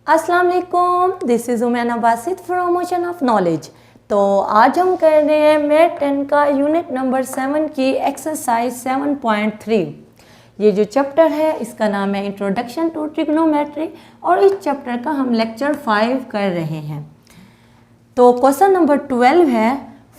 अस्सलाम वालेकुम, this is Umaina Basit from ocean of knowledge. तो आज हम कर रहे हैं मैथ 10 का यूनिट नंबर 7 की एक्सरसाइज 7.3। ये जो चैप्टर है इसका नाम है इंट्रोडक्शन टू ट्रिग्नोमेट्री और इस चैप्टर का हम लेक्चर 5 कर रहे हैं। तो क्वेश्चन नंबर 12 है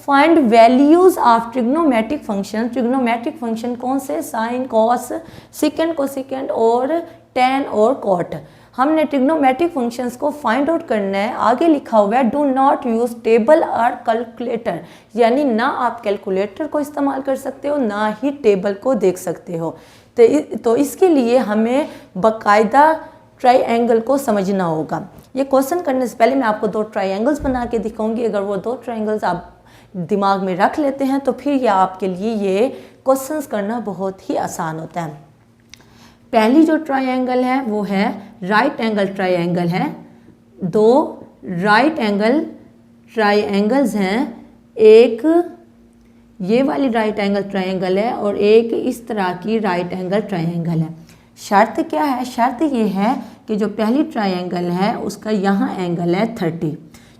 find values of trigonometric function. Trigonometric function कौन से? साइन, कॉस, सेकेंड, कोसेकेंड और टेन और कॉट। हमने ट्रिग्नोमेट्रिक फंक्शंस को फाइंड आउट करना है। आगे लिखा हुआ है डू नॉट यूज टेबल और कैलकुलेटर, यानी ना आप कैलकुलेटर को इस्तेमाल कर सकते हो ना ही टेबल को देख सकते हो। तो इसके लिए हमें बाकायदा ट्राइएंगल को समझना होगा। ये क्वेश्चन करने से पहले मैं आपको दो ट्राइएंगल्स बना के दिखाऊंगी। अगर वो दो ट्राइएंगल्स आप दिमाग में रख लेते हैं तो फिर ये आपके लिए ये क्वेश्चंस करना बहुत ही आसान होता है। पहली जो ट्राइएंगल है वो है राइट एंगल ट्राइएंगल है। दो राइट एंगल ट्राइएंगल्स हैं, एक ये वाली राइट एंगल ट्राइएंगल है और एक इस तरह की राइट एंगल ट्राइएंगल है। शर्त क्या है? शर्त ये है कि जो पहली ट्राइएंगल है उसका यहाँ एंगल है 30,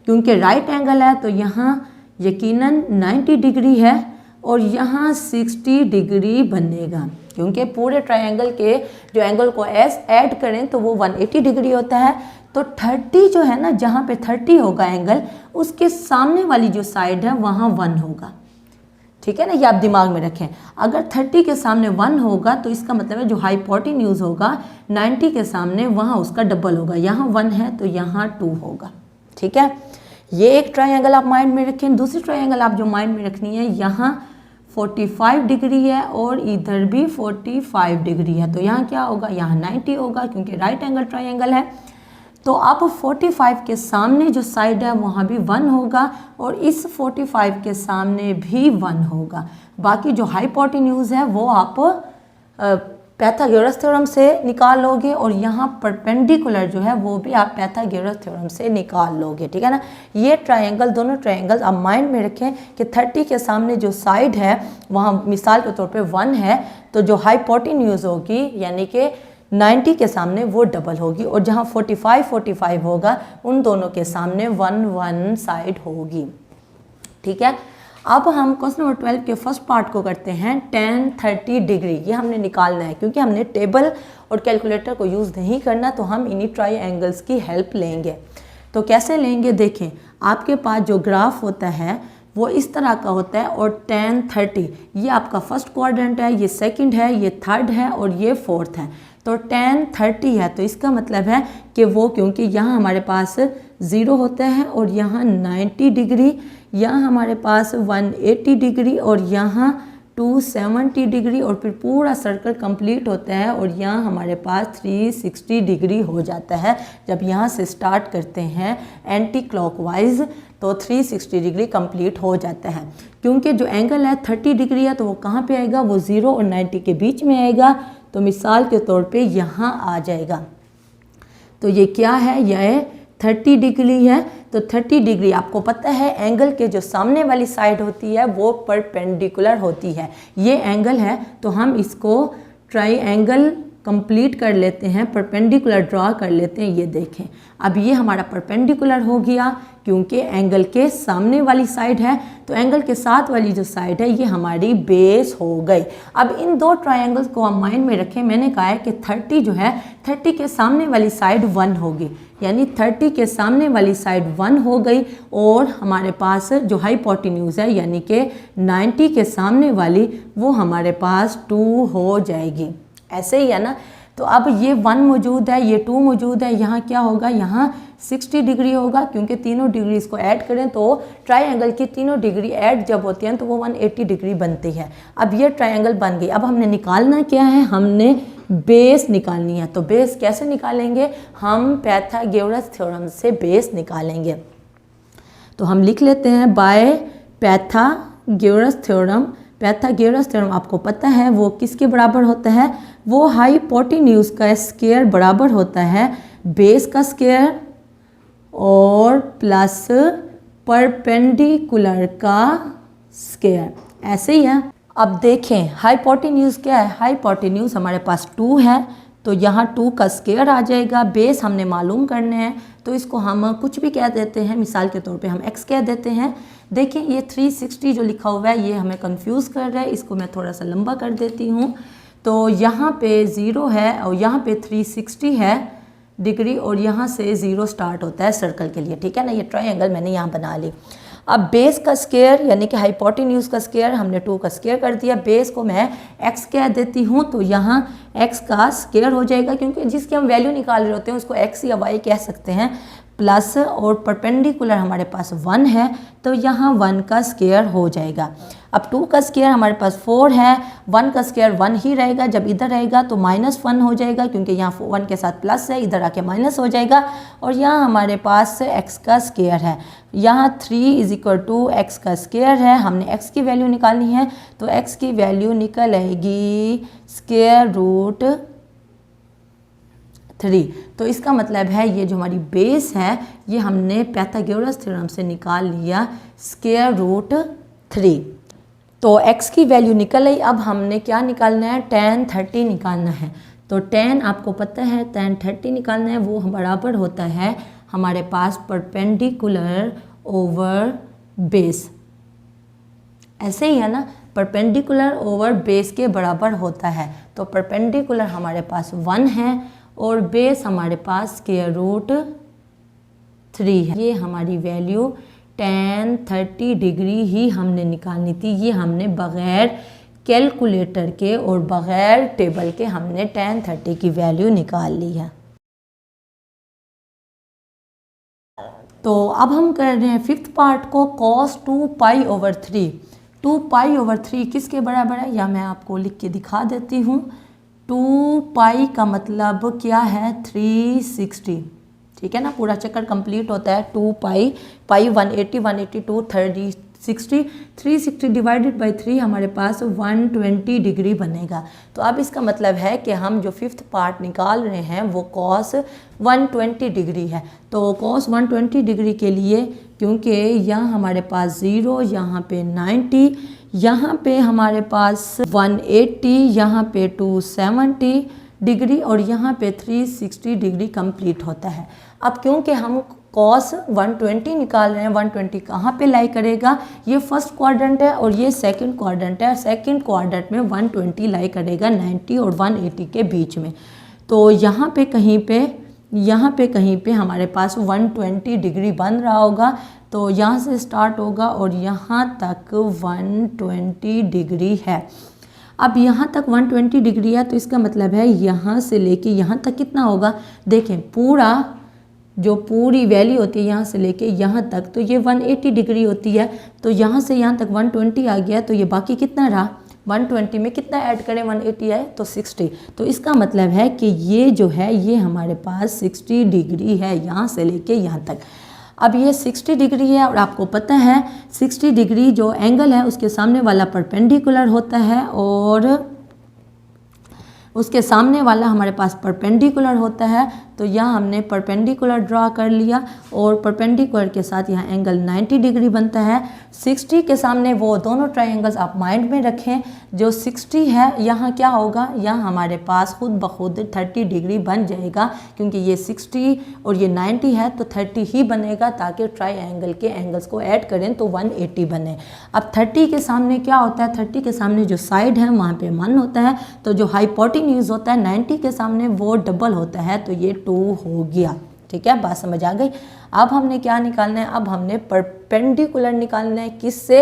क्योंकि राइट एंगल है तो यहाँ यकीनन 90 डिग्री है और यहाँ 60 डिग्री बनेगा, क्योंकि पूरे ट्रायंगल के जो एंगल को ऐड करें तो वो 180 डिग्री होता है। तो 30 जो है ना, जहाँ पे 30 होगा एंगल, उसके सामने वाली जो साइड है वहाँ 1 होगा। ठीक है ना, ये आप दिमाग में रखें। अगर 30 के सामने 1 होगा तो इसका मतलब है जो हाइपोटेन्यूज होगा 90 के सामने वहाँ उसका डबल होगा। यहाँ 1 है तो यहाँ 2 होगा। ठीक है, ये एक ट्रायंगल आप माइंड में रखें। दूसरी ट्रायंगल आप जो माइंड में रखनी है, यहाँ 45 डिग्री है और इधर भी 45 डिग्री है। तो यहाँ क्या होगा? यहाँ 90 होगा, क्योंकि राइट एंगल ट्रायंगल है। तो अब 45 के सामने जो साइड है वहाँ भी 1 होगा और इस 45 के सामने भी 1 होगा। बाकी जो हाइपोटेन्यूज है वो आप पैथागोरस थ्योरम से निकाल लोगे और यहाँ परपेंडिकुलर जो है वो भी आप पैथागोरस थ्योरम से निकाल लोगे। ठीक है ना, ये ट्रायंगल, दोनों ट्रायंगल आप माइंड में रखें कि 30 के सामने जो साइड है वहाँ मिसाल के तौर पे 1 है, तो जो हाइपोटेन्यूज होगी यानी कि 90 के सामने वो डबल होगी और जहाँ 45 होगा उन दोनों के सामने 1 साइड होगी। ठीक है, अब हम क्वेश्चन नंबर 12 के फर्स्ट पार्ट को करते हैं। tan 30 डिग्री ये हमने निकालना है, क्योंकि हमने टेबल और कैलकुलेटर को यूज़ नहीं करना, तो हम इन्हीं ट्रायंगल्स की हेल्प लेंगे। तो कैसे लेंगे? देखें, आपके पास जो ग्राफ होता है वो इस तरह का होता है और tan 30 ये आपका फर्स्ट क्वाड्रेंट है, ये सेकंड है, ये थर्ड है और ये फोर्थ है। तो tan 30 है तो इसका मतलब है कि वो, क्योंकि यहाँ हमारे पास 0 होता है और यहाँ 90 डिग्री, यहाँ हमारे पास 180 डिग्री और यहाँ 270 डिग्री और फिर पूरा सर्कल कंप्लीट होता है और यहाँ हमारे पास 360 डिग्री हो जाता है। जब यहाँ से स्टार्ट करते हैं एंटी क्लॉकवाइज तो 360 डिग्री कंप्लीट हो जाता है। क्योंकि जो एंगल है 30 डिग्री है तो वो कहाँ पे आएगा? वो 0 और 90 के बीच में आएगा। तो मिसाल के तौर पे यहाँ आ जाएगा। तो ये क्या है? यह 30 डिग्री है। तो 30 डिग्री आपको पता है एंगल के जो सामने वाली साइड होती है वो परपेंडिकुलर होती है। ये एंगल है तो हम इसको ट्राइएंगल कंप्लीट कर लेते हैं, परपेंडिकुलर ड्रा कर लेते हैं। ये देखें, अब ये हमारा परपेंडिकुलर हो गया क्योंकि एंगल के सामने वाली साइड है, तो एंगल के साथ वाली जो साइड है ये हमारी बेस हो गई। अब इन दो ट्रायंगल्स को हम माइंड में रखें। मैंने कहा है कि 30 जो है 30 के सामने वाली साइड 1 होगी, यानी 30 के सामने वाली साइड 1 हो गई और हमारे पास जो हाइपोटेन्यूज है यानी कि 90 के सामने वाली वो हमारे पास 2 हो जाएगी। ऐसे ही है ना। तो अब ये 1 मौजूद है, ये 2 मौजूद है, यहाँ क्या होगा? यहाँ 60 डिग्री होगा, क्योंकि तीनों डिग्री इसको ऐड करें तो ट्रायंगल की तीनों डिग्री ऐड जब होती हैं तो वो 180 डिग्री बनती है। अब ये ट्रायंगल बन गई। अब हमने निकालना क्या है? हमने बेस निकालनी है। तो बेस कैसे निकालेंगे? हम पैथागोरस थ्योरम से बेस निकालेंगे। तो हम लिख लेते हैं by Pythagoras theorem. Pythagoras theorem आपको पता है वो किसके बराबर होता है? वो हाइपोटेन्यूज का स्क्वायर बराबर होता है बेस का स्क्वायर और प्लस परपेंडिकुलर का स्क्वायर। ऐसे ही है। अब देखें हाइपोटेन्यूज क्या है? हाइपोटेन्यूज हमारे पास 2 है, तो यहाँ 2 का स्क्वायर आ जाएगा। बेस हमने मालूम करने हैं तो इसको हम कुछ भी कह देते हैं, मिसाल के तौर पे हम x कह देते हैं। देखिए ये 360 जो लिखा हुआ है ये हमें कंफ्यूज कर रहा है, इसको मैं थोड़ा सा लंबा कर देती हूँ। तो यहाँ पे 0 है और यहाँ पे 360 है डिग्री और यहाँ से 0 स्टार्ट होता है सर्कल के लिए, ठीक है ना। ये ट्रायंगल मैंने यहाँ बना ली। अब बेस का स्क्वायर यानी कि हाइपोटेन्यूज का स्क्वायर हमने 2 का स्क्वायर कर दिया। बेस को मैं x कह देती हूँ तो यहाँ x का स्क्वायर हो जाएगा, क्योंकि जिसकी हम वैल्यू निकाल रहे होते हैं उसको x या y कह सकते हैं। प्लस और परपेंडिकुलर हमारे पास 1 है तो यहाँ 1 का स्क्वायर हो जाएगा। अब 2 का स्क्वायर हमारे पास 4 है, 1 का स्क्वायर 1 ही रहेगा। जब इधर रहेगा तो -1 हो जाएगा, क्योंकि यहाँ 1 के साथ प्लस है, इधर आके माइनस हो जाएगा। और यहाँ हमारे पास x का स्क्वायर है, यहाँ 3 = x का स्क्वायर है। हमने x की वैल्यू निकालनी है तो x की वैल्यू निकल आएगी √3। तो इसका मतलब है ये जो हमारी बेस है ये हमने पाइथागोरस थ्योरम से निकाल लिया √3। तो x की वैल्यू निकल आई। अब हमने क्या निकालना है, tan 30 निकालना है। तो tan आपको पता है tan 30 निकालना है, वो बराबर होता है हमारे पास परपेंडिकुलर ओवर बेस। ऐसे ही है ना, परपेंडिकुलर ओवर बेस के बराबर होता है। तो परपेंडिकुलर हमारे पास 1 है और बेस हमारे पास √3 है। ये हमारी वैल्यू tan 30 डिग्री ही हमने निकालनी थी। ये हमने बग़ैर कैलकुलेटर के और बग़ैर टेबल के हमने tan 30 की वैल्यू निकाल ली है। तो अब हम कर रहे हैं 5th पार्ट को, cos 2π/3। 2π/3 किसके बराबर है या मैं आपको लिख के दिखा देती हूँ। 2π का मतलब क्या है, 360, ठीक है ना। पूरा चक्कर कंप्लीट होता है 2π, पाई 180, 182, 360, 360 डिवाइडेड बाई 3 हमारे पास 120 डिग्री बनेगा। तो अब इसका मतलब है कि हम जो 5th पार्ट निकाल रहे हैं वो cos 120 डिग्री है। तो cos 120 डिग्री के लिए, क्योंकि यहाँ हमारे पास 0, यहाँ पे 90, यहाँ पे हमारे पास 180, यहाँ पे 270 डिग्री और यहाँ पे 360 डिग्री कंप्लीट होता है। अब क्योंकि हम cos 120 निकाल रहे हैं, 120 कहाँ पे लाई करेगा, ये फर्स्ट क्वाड्रेंट है और ये सेकंड क्वाड्रेंट है। सेकंड क्वाड्रेंट में 120 लाई करेगा 90 और 180 के बीच में। तो यहाँ पे कहीं पे हमारे पास 120 डिग्री बन रहा होगा। तो यहाँ से स्टार्ट होगा और यहाँ तक 120 डिग्री है। अब यहाँ तक 120 डिग्री है तो इसका मतलब है यहाँ से लेके यहाँ तक कितना होगा। देखें पूरी वैल्यू होती है यहाँ से लेके यहाँ तक, तो ये 180 डिग्री होती है। तो यहाँ से यहाँ तक 120 आ गया, तो ये बाकी कितना रहा, 120 में कितना ऐड करें, 180 है तो 60। तो इसका मतलब है कि ये जो है ये हमारे पास 60 डिग्री है यहाँ से लेके यहाँ तक। अब ये 60 डिग्री है और आपको पता है 60 डिग्री जो एंगल है उसके सामने वाला परपेंडिकुलर होता है और उसके सामने वाला हमारे पास परपेंडिकुलर होता है। तो यहाँ हमने परपेंडिकुलर ड्रा कर लिया और परपेंडिकुलर के साथ यहाँ एंगल 90 डिग्री बनता है। 60 के सामने वो दोनों ट्रायंगल्स आप माइंड में रखें। जो 60 है यहाँ क्या होगा, यहाँ हमारे पास खुद ब खुद 30 डिग्री बन जाएगा, क्योंकि ये 60 और ये 90 है तो 30 ही बनेगा, ताकि ट्रायंगल के एंगल्स को ऐड करें तो 180 बने। अब 30 के सामने क्या होता है, 30 के सामने जो साइड है वहाँ पे 1 होता है, तो जो हाइपोटेन्यूज होता है 90 के सामने वो डबल होता है, तो ये 2 हो गया। ठीक है, बात समझ आ गई। अब हमने क्या निकालना है, अब हमने परपेंडिकुलर निकालना है। किससे,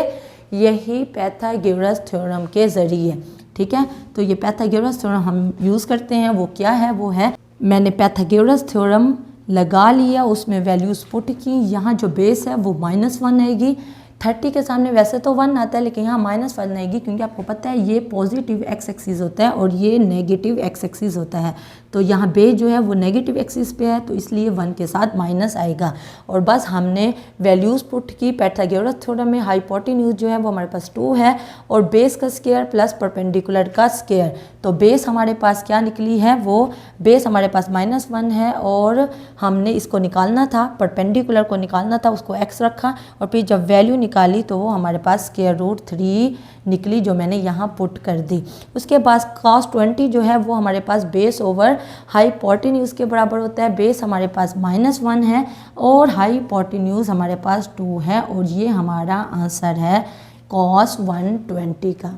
यही पाइथागोरस थ्योरम के ज़रिए। ठीक है, तो ये पाइथागोरस थ्योरम हम यूज़ करते हैं। वो क्या है, वो है, मैंने पाइथागोरस थ्योरम लगा लिया, उसमें वैल्यूज़ पुट की। यहाँ जो बेस है वो -1 आएगी। 30 के सामने वैसे तो 1 आता है, लेकिन यहाँ -1 आएगी, क्योंकि आपको पता है ये पॉजिटिव एक्स एक्सिस होता है और ये नेगेटिव एक्स एक्सिस होता है। तो यहाँ बेस जो है वो नेगेटिव एक्सिस पे है, तो इसलिए 1 के साथ माइनस आएगा। और बस हमने वैल्यूज़ पुट की। पाइथागोरस थ्योरम में हाइपोटेन्यूज जो है वो हमारे पास 2 है और बेस का स्क्वायर प्लस परपेंडिकुलर का स्क्वायर। तो बेस हमारे पास क्या निकली है, वो बेस हमारे पास -1 है और हमने इसको निकालना था, परपेंडिकुलर को निकालना था, उसको x रखा और फिर जब वैल्यू निकाली तो वो हमारे पास √3 निकली, जो मैंने यहाँ पुट कर दी। उसके बाद cos 20 जो है वो हमारे पास बेस ओवर हाइपोटेन्यूज के बराबर होता है। बेस हमारे पास -1 है और हाइपोटेन्यूज हमारे पास 2 है और ये हमारा आंसर है cos 120 का।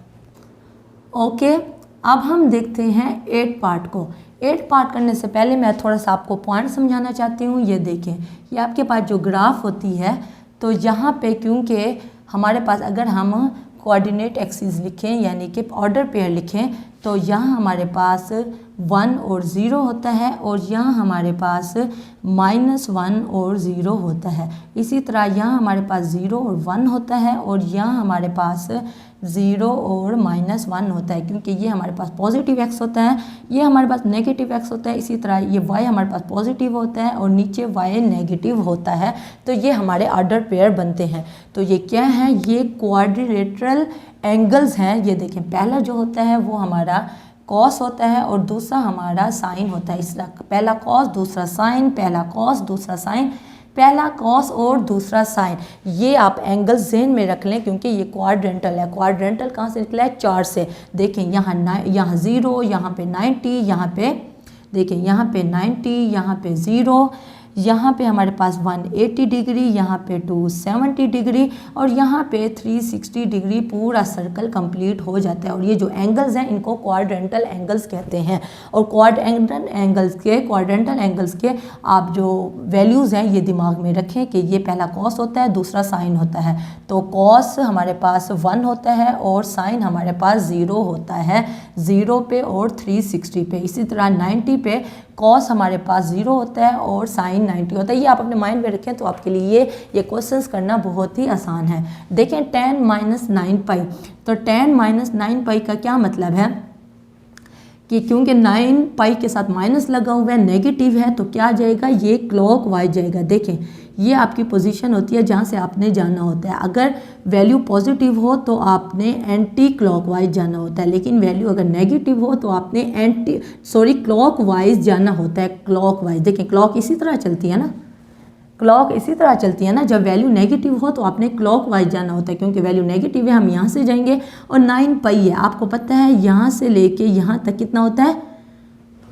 ओके, अब हम देखते हैं 8 पार्ट को। 8 पार्ट करने से पहले मैं थोड़ा सा आपको पॉइंट समझाना चाहती हूँ। ये देखें, ये आपके पास जो ग्राफ होती है, तो यहाँ पे क्योंकि हमारे पास अगर हम कोऑर्डिनेट एक्सिस लिखें यानी कि ऑर्डर पेयर लिखें, तो यहाँ हमारे पास 1 और 0 होता है और यहाँ हमारे पास -1 और 0 होता है। इसी तरह यहाँ हमारे पास 0 और 1 होता है और यहाँ हमारे पास 0 और -1 होता है, क्योंकि ये हमारे पास पॉजिटिव एक्स होता है, ये हमारे पास नेगेटिव एक्स होता है। इसी तरह ये y हमारे पास पॉजिटिव होता है और नीचे y नेगेटिव होता है। तो ये हमारे ऑर्डर पेयर बनते हैं। तो ये क्या है, ये क्वाड्रिलेटरल एंगल्स हैं। ये देखें, पहला जो होता है वो हमारा कॉस होता है और दूसरा हमारा साइन होता है। इसका पहला कॉस दूसरा साइन, पहला कॉस दूसरा साइन, पहला कॉस और दूसरा साइन। ये आप एंगल्स ज़हन में रख लें क्योंकि ये क्वाड्रेंटल है। क्वाड्रेंटल कहाँ से निकला है, 4 से। देखें यहाँ 0, यहाँ पे 90, यहाँ पे देखें यहाँ पे 90, यहाँ पे 0, यहाँ पे हमारे पास 180 डिग्री, यहाँ पे 270 डिग्री और यहाँ पे 360 डिग्री पूरा सर्कल कंप्लीट हो जाता है। और ये जो एंगल्स हैं इनको क्वाड्रेंटल एंगल्स कहते हैं। और क्वाड्रेंटल एंगल्स के आप जो वैल्यूज़ हैं ये दिमाग में रखें कि ये पहला कॉस होता है, दूसरा साइन होता है। तो कॉस हमारे पास 1 होता है और साइन हमारे पास 0 होता है, 0 पे और 360 पे। इसी तरह 90 पे कॉस हमारे पास 0 होता है और साइन 90 होता है। ये आप अपने माइंड में रखें तो आपके लिए ये क्वेश्चंस करना बहुत ही आसान है। देखें tan -9 पाई, तो tan -9 पाई का क्या मतलब है कि क्योंकि 9 पाई के साथ माइनस लगा हुआ है, नेगेटिव है, तो क्या जाएगा, ये क्लॉक वाइज जाएगा। देखें, ये आपकी पोजीशन होती है जहाँ से आपने जाना होता है। अगर वैल्यू पॉजिटिव हो तो आपने एंटी क्लॉकवाइज जाना होता है, लेकिन वैल्यू अगर नेगेटिव हो तो आपने क्लॉकवाइज जाना होता है। क्लॉकवाइज देखें, क्लॉक इसी तरह चलती है ना, क्लॉक इसी तरह चलती है ना। जब वैल्यू नेगेटिव हो तो आपने क्लॉकवाइज जाना होता है, क्योंकि वैल्यू नेगेटिव है, हम यहाँ से जाएंगे। और 9 पाई है, आपको पता है यहाँ से लेके यहाँ तक कितना होता है,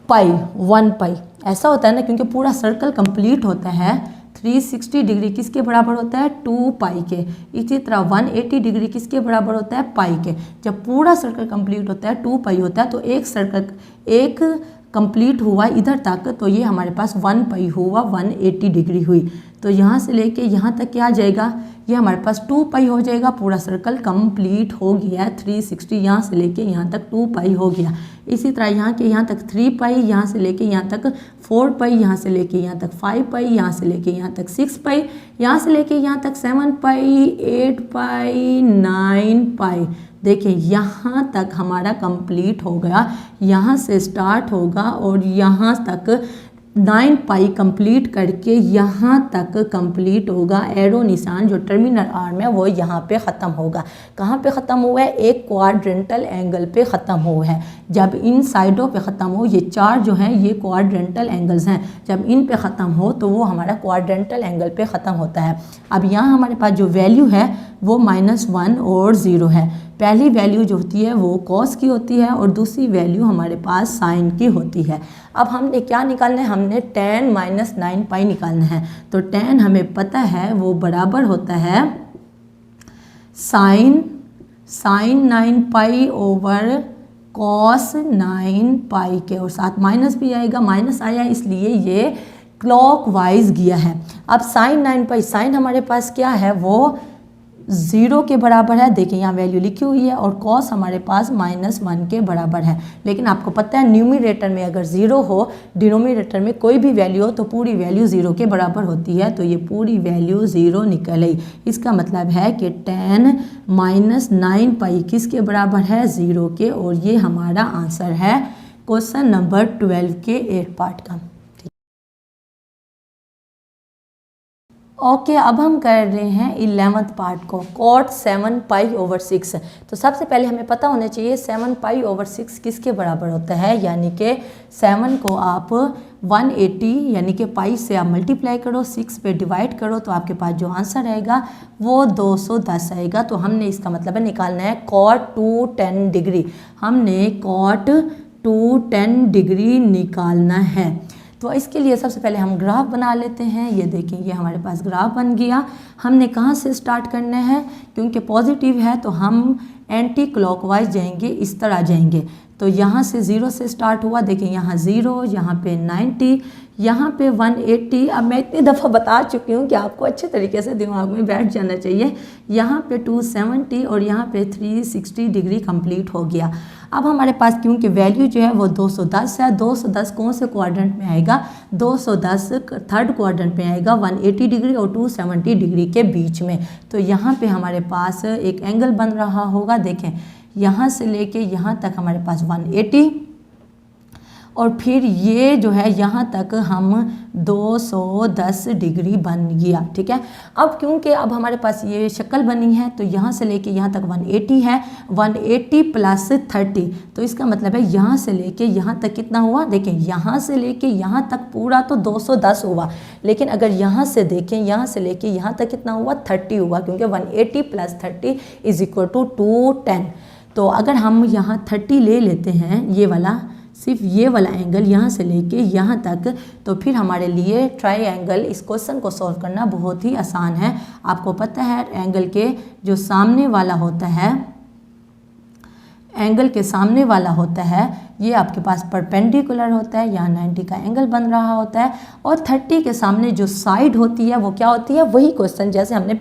पाई, 1 पाई ऐसा होता है ना, क्योंकि पूरा सर्कल कंप्लीट होता है 360 डिग्री किसके बराबर होता है, 2 पाई के। इसी तरह 180 डिग्री किसके बराबर होता है, पाई के। जब पूरा सर्कल कंप्लीट होता है 2 पाई होता है, तो एक सर्कल एक कंप्लीट हुआ इधर तक, तो ये हमारे पास 1 पाई हुआ, 180 डिग्री हुई। तो यहाँ से लेके यहाँ तक क्या आ जाएगा, ये हमारे पास 2 पाई हो जाएगा। पूरा सर्कल कंप्लीट हो गया है 360, यहाँ से लेके यहाँ तक 2 पाई हो गया। इसी तरह यहाँ के यहाँ तक 3 पाई, यहाँ से लेके यहाँ तक 4 पाई, यहाँ से लेके यहाँ तक 5 पाई, यहाँ से लेके यहाँ तक 6 पाई, यहाँ से लेके यहाँ तक 7 पाई, 8 पाई, 9 पाई। देखिए यहाँ तक हमारा कंप्लीट हो गया, यहाँ से स्टार्ट होगा और यहाँ तक 9 पाई कंप्लीट करके यहाँ तक कंप्लीट होगा। एरो निशान जो टर्मिनल आर्म है वो यहाँ पे ख़त्म होगा। कहाँ पे ख़त्म हुआ है, एक क्वाड्रेंटल एंगल पे ख़त्म हुआ है। जब इन साइडों पे ख़त्म हो, ये 4 जो हैं ये क्वाड्रेंटल एंगल्स हैं, जब इन पे ख़त्म हो तो वो हमारा क्वाड्रेंटल एंगल पे ख़त्म होता है। अब यहाँ हमारे पास जो वैल्यू है वो -1 और 0 है। पहली वैल्यू जो होती है वो कॉस की होती है और दूसरी वैल्यू हमारे पास साइन की होती है। अब हमने क्या निकालना है, हमने tan -9 पाई निकालना है। तो tan हमें पता है वो बराबर होता है साइन 9 पाई ओवर कॉस 9 पाई के, और साथ माइनस भी आएगा, माइनस आया इसलिए ये क्लॉकवाइज गया है। अब साइन 9 पाई, साइन हमारे पास क्या है वो 0 के बराबर है। देखिए यहाँ वैल्यू लिखी हुई है, और कॉस हमारे पास -1 के बराबर है। लेकिन आपको पता है न्यूमरेटर में अगर 0 हो, डिनोमिनेटर में कोई भी वैल्यू हो, तो पूरी वैल्यू 0 के बराबर होती है। तो ये पूरी वैल्यू 0 निकल आई। इसका मतलब है कि tan -9 पाई किसके बराबर है, 0 के। और ये हमारा आंसर है क्वेश्चन नंबर 12 के 8 पार्ट का। ओके, अब हम कर रहे हैं 11th पार्ट को, cot 7 पाई ओवर 6। तो सबसे पहले हमें पता होना चाहिए 7 पाई ओवर 6 किसके बराबर होता है, यानी कि 7 को आप 180 यानी कि पाई से आप मल्टीप्लाई करो, 6 पे डिवाइड करो, तो आपके पास जो आंसर आएगा वो 210 आएगा। तो हमने इसका मतलब है निकालना है cot 210 डिग्री। हमने cot 210 डिग्री निकालना है। तो इसके लिए सबसे पहले हम ग्राफ बना लेते हैं। ये देखें, ये हमारे पास ग्राफ बन गया। हमने कहाँ से स्टार्ट करना है, क्योंकि पॉजिटिव है तो हम एंटी क्लॉकवाइज जाएंगे, इस तरह जाएंगे। तो यहाँ से 0 से स्टार्ट हुआ, देखें यहाँ 0, यहाँ पे 90, यहाँ पे 180। अब मैं इतनी दफ़ा बता चुकी हूँ कि आपको अच्छे तरीके से दिमाग में बैठ जाना चाहिए। यहाँ पे 270 और यहाँ पे 360 डिग्री कंप्लीट हो गया। अब हमारे पास क्योंकि वैल्यू जो है वो 210 है, 210 कौन से क्वाड्रेंट में आएगा, 210 थर्ड क्वाड्रेंट में आएगा, 180 डिग्री और 270 डिग्री के बीच में। तो यहाँ पे हमारे पास एक एंगल बन रहा होगा। देखें, यहाँ से लेके यहाँ तक हमारे पास 180 और फिर ये जो है यहाँ तक हम 210 डिग्री बन गया। ठीक है, अब क्योंकि अब हमारे पास ये शक्ल बनी है तो यहाँ से लेके यहाँ तक 180 है, 180 प्लस 30, तो इसका मतलब है यहाँ से लेके यहाँ तक कितना हुआ। देखें, यहाँ से लेके यहाँ तक पूरा तो 210 हुआ, लेकिन अगर यहाँ से देखें, यहाँ से लेके यहाँ तक कितना हुआ, 30 हुआ, क्योंकि 180 प्लस 30 इज इक्वल टू 210। तो अगर हम यहाँ 30 ले लेते हैं, ये वाला, सिर्फ ये वाला एंगल यहाँ से लेके यहाँ तक, तो फिर हमारे लिए ट्रायंगल इस क्वेश्चन को सॉल्व करना बहुत ही आसान है। आपको पता है एंगल के जो सामने वाला होता है, एंगल के सामने वाला होता है, ये आपके पास परपेंडिकुलर होता है, यहाँ 90 का एंगल बन रहा होता है, और 30 के सामने जो साइड होती है वो क्या होती है, वही क्वेश्चन जैसे हमने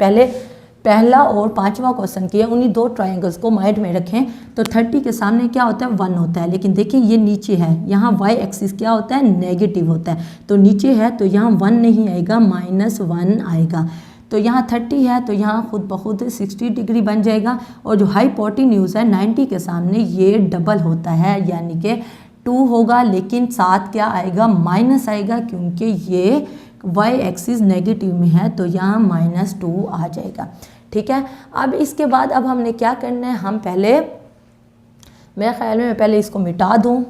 पहला और 5वां क्वेश्चन किया, उन्हीं दो ट्रायंगल्स को माइंड में रखें। तो 30 के सामने क्या होता है, 1 होता है, लेकिन देखिए ये नीचे है, यहाँ वाई एक्सिस क्या होता है, नेगेटिव होता है, तो नीचे है तो यहाँ 1 नहीं आएगा, -1 आएगा। तो यहाँ 30 है तो यहाँ खुद ब खुद 60 डिग्री बन जाएगा। और जो हाइपोटेन्यूज है 90 के सामने ये डबल होता है, यानी कि 2 होगा, लेकिन साथ क्या आएगा, माइनस आएगा, क्योंकि ये वाई एक्सिस नेगेटिव में है, तो यहाँ -2 आ जाएगा। ठीक है, अब इसके बाद अब हमने क्या करना है, हम पहले, मेरे ख्याल में मैं पहले इसको मिटा दूँ।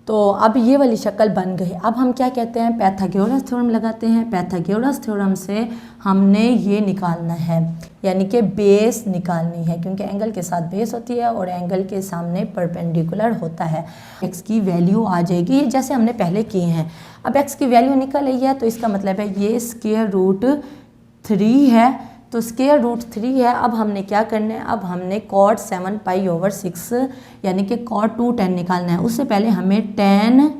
तो अब ये वाली शक्ल बन गई। अब हम क्या कहते हैं, पाइथागोरस थ्योरम लगाते हैं। पाइथागोरस थ्योरम से हमने ये निकालना है, यानी कि बेस निकालनी है, क्योंकि एंगल के साथ बेस होती है और एंगल के सामने परपेंडिकुलर होता है। एक्स की वैल्यू आ जाएगी, ये जैसे हमने पहले किए हैं। अब एक्स की वैल्यू निकल आई है, तो इसका मतलब है ये स्क्वायर रूट 3 है, तो स्क्वायर रूट 3 है। अब हमने क्या करना है, अब हमने cot 7 π/6 यानी कि cot 210 निकालना है। उससे पहले हमें tan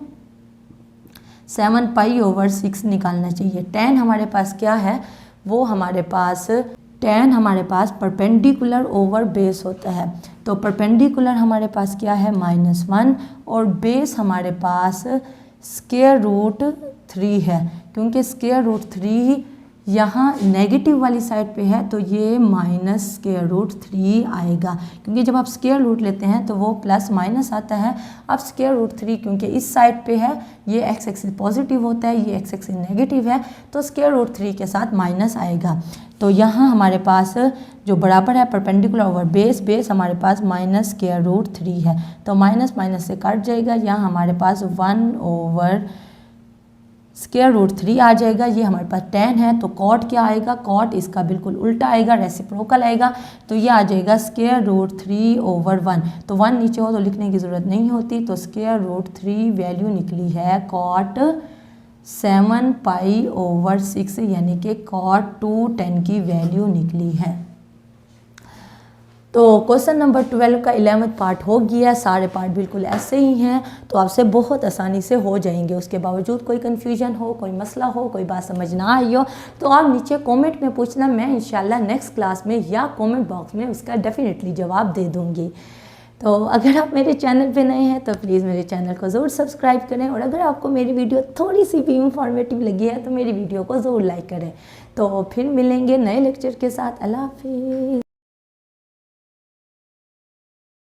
7 π/6 निकालना चाहिए। tan हमारे पास क्या है, वो हमारे पास tan हमारे पास परपेंडिकुलर ओवर बेस होता है। तो परपेंडिकुलर हमारे पास क्या है, -1, और बेस हमारे पास स्क्वायर रूट 3 है, क्योंकि स्क्वायर रूट 3 यहाँ नेगेटिव वाली साइड पे है, तो ये -√3 आएगा, क्योंकि जब आप स्क्वायर रूट लेते हैं तो वो प्लस माइनस आता है। अब √3 क्योंकि इस साइड पे है, ये एक्स एक्सिस पॉजिटिव होता है, ये एक्स एक्सिस नेगेटिव है, तो √3 के साथ माइनस आएगा। तो यहाँ हमारे पास जो बराबर है परपेंडिकुलर ओवर बेस, बेस हमारे पास -√3 है, तो माइनस से कट जाएगा, यहाँ हमारे पास 1/√3 आ जाएगा। ये हमारे पास tan है, तो cot क्या आएगा, cot इसका बिल्कुल उल्टा आएगा, रेसिप्रोकल आएगा, तो ये आ जाएगा √3/1। तो 1 नीचे हो तो लिखने की ज़रूरत नहीं होती, तो √3 वैल्यू निकली है cot 7 π/6, यानी कि cot 210 की वैल्यू निकली है। तो क्वेश्चन नंबर 12 का 11th पार्ट हो गया। सारे पार्ट बिल्कुल ऐसे ही हैं, तो आपसे बहुत आसानी से हो जाएंगे। उसके बावजूद कोई कन्फ्यूजन हो, कोई मसला हो, कोई बात समझ ना आई हो, तो आप नीचे कमेंट में पूछना, मैं इंशाल्लाह नेक्स्ट क्लास में या कमेंट बॉक्स में उसका डेफिनेटली जवाब दे दूँगी। तो अगर आप मेरे चैनल पे नए हैं तो प्लीज़ मेरे चैनल को ज़रूर सब्सक्राइब करें, और अगर आपको मेरी वीडियो थोड़ी सी भी इंफॉर्मेटिव लगी है तो मेरी वीडियो को ज़रूर लाइक करें। तो फिर मिलेंगे नए लेक्चर के साथ। अल्लाह हाफिज़।